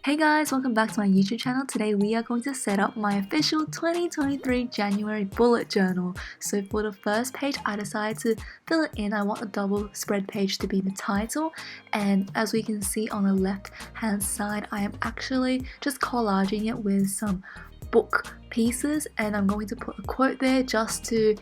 Hey guys, welcome back to my YouTube channel. Today we are going to set up my official 2023 January bullet journal. So for the first page, I decided to fill it in. I want a double spread page to be the title, and as we can see on the left hand side, I am actually just collaging it with some book pieces, and I'm going to put a quote there just to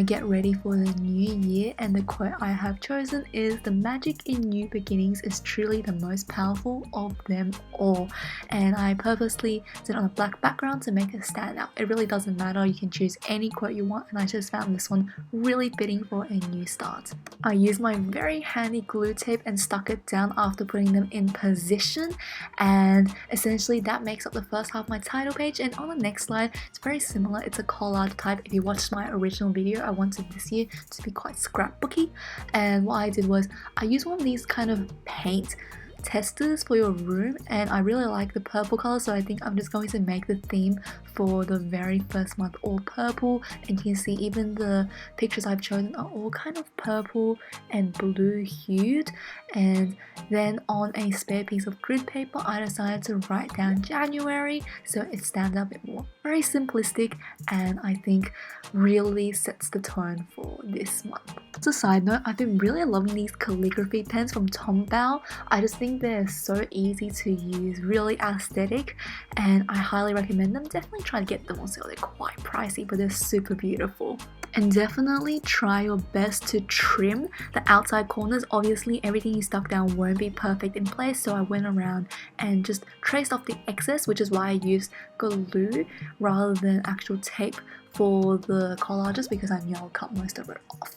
get ready for the new year. And the quote I have chosen is, "The magic in new beginnings is truly the most powerful of them all." And I purposely did it on a black background to make it stand out. It really doesn't matter, you can choose any quote you want, and I just found this one really fitting for a new start. I used my very handy glue tape and stuck it down after putting them in position, and essentially that makes up the first half of my title page. And on the next slide, it's very similar. It's a collage type. If you watched my original video, I wanted this year to be quite scrapbooky, and what I did was I used one of these kind of paint testers for your room, and I really like the purple color, so I think I'm just going to make the theme for the very first month all purple. And you can see even the pictures I've chosen are all kind of purple and blue hued. And then on a spare piece of grid paper, I decided to write down January so it stands out a bit more. Very simplistic, and I think really sets the tone for this month. As a side note, I've been really loving these calligraphy pens from Tombow. I just think they're so easy to use, really aesthetic, and I highly recommend them. Definitely try to get them on sale. They're quite pricey, but they're super beautiful. And definitely try your best to trim the outside corners. Obviously everything you stuck down won't be perfect in place, so I went around and just traced off the excess, which is why I used glue rather than actual tape for the collages, because I knew I'll cut most of it off.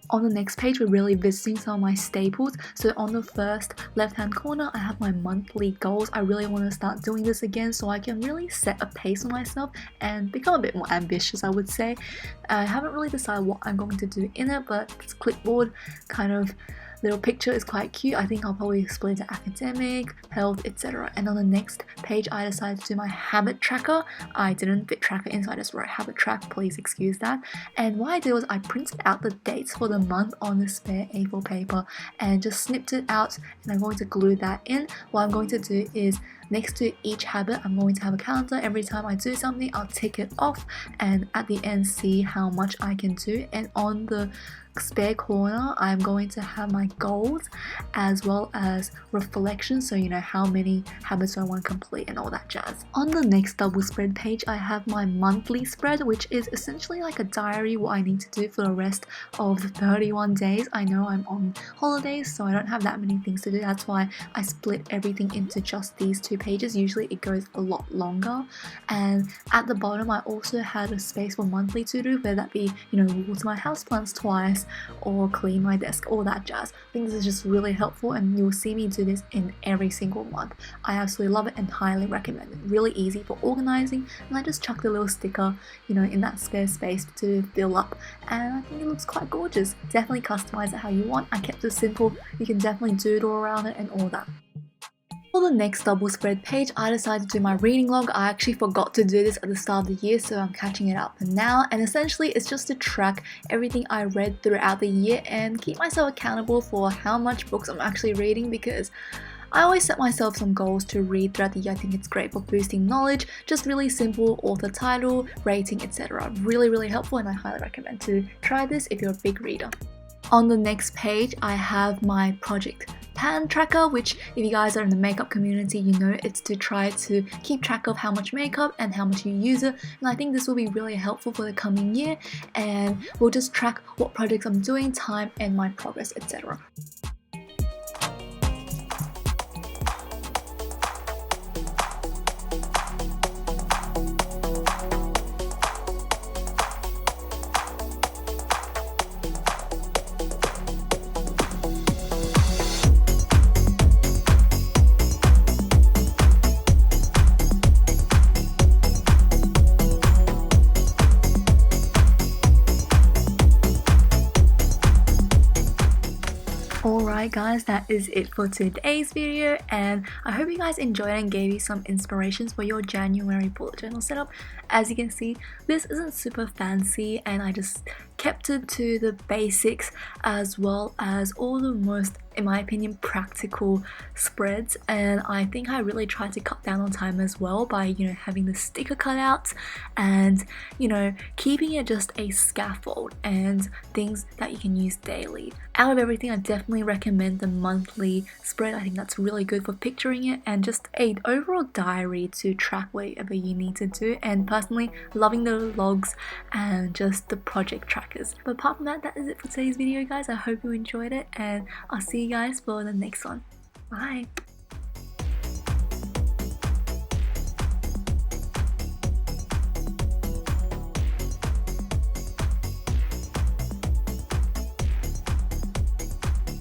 On the next page, we're really visiting some of my staples. So on the first left-hand corner, I have my monthly goals. I really want to start doing this again so I can really set a pace for myself and become a bit more ambitious, I would say. I haven't really decided what I'm going to do in it, but this clipboard kind of little picture is quite cute. I think I'll probably split into academic, health, etc. And on the next page, I decided to do my habit tracker. I didn't fit tracker in, so I just wrote habit track, please excuse that. And what I did was I printed out the dates for the month on the spare A4 paper and just snipped it out, and I'm going to glue that in. What I'm going to do is, next to each habit, I'm going to have a calendar. Every time I do something, I'll tick it off, and at the end see how much I can do. And on the spare corner, I'm going to have my goals as well as reflections, so how many habits I want to complete and all that jazz. On the next double spread page, I have my monthly spread, which is essentially like a diary, what I need to do for the rest of the 31 days. I know I'm on holidays, so I don't have that many things to do. That's why I split everything into just these two pages. Usually it goes a lot longer. And at the bottom, I also had a space for monthly to do, whether that be water my houseplants twice or clean my desk, all that jazz. I think this is just really helpful, and you'll see me do this in every single month. I absolutely love it and highly recommend it. Really easy for organizing, and I just chucked a little sticker in that spare space to fill up, and I think it looks quite gorgeous. Definitely customize it how you want. I kept it simple. You can definitely doodle around it and all that. For the next double spread page, I decided to do my reading log. I actually forgot to do this at the start of the year, so I'm catching it up now. And essentially it's just to track everything I read throughout the year and keep myself accountable for how much books I'm actually reading, because I always set myself some goals to read throughout the year. I think it's great for boosting knowledge. Just really simple, author title, rating, etc. Really helpful, and I highly recommend to try this if you're a big reader. On the next page, I have my project pan tracker, which if you guys are in the makeup community, it's to try to keep track of how much makeup and how much you use it. And I think this will be really helpful for the coming year, and we'll just track what projects I'm doing, time, and my progress, etc. Alright guys, that is it for today's video, and I hope you guys enjoyed and gave you some inspirations for your January bullet journal setup. As you can see, this isn't super fancy, and I just kept it to the basics as well as all the most in my opinion, practical spreads, and I think I really tried to cut down on time as well by, you know, having the sticker cutouts and, you know, keeping it just a scaffold and things that you can use daily. Out of everything, I definitely recommend the monthly spread. I think that's really good for picturing it and just a overall diary to track whatever you need to do, and personally loving the logs and just the project trackers. But apart from that, that is it for today's video, guys. I hope you enjoyed it, and I'll see you guys for the next one. Bye!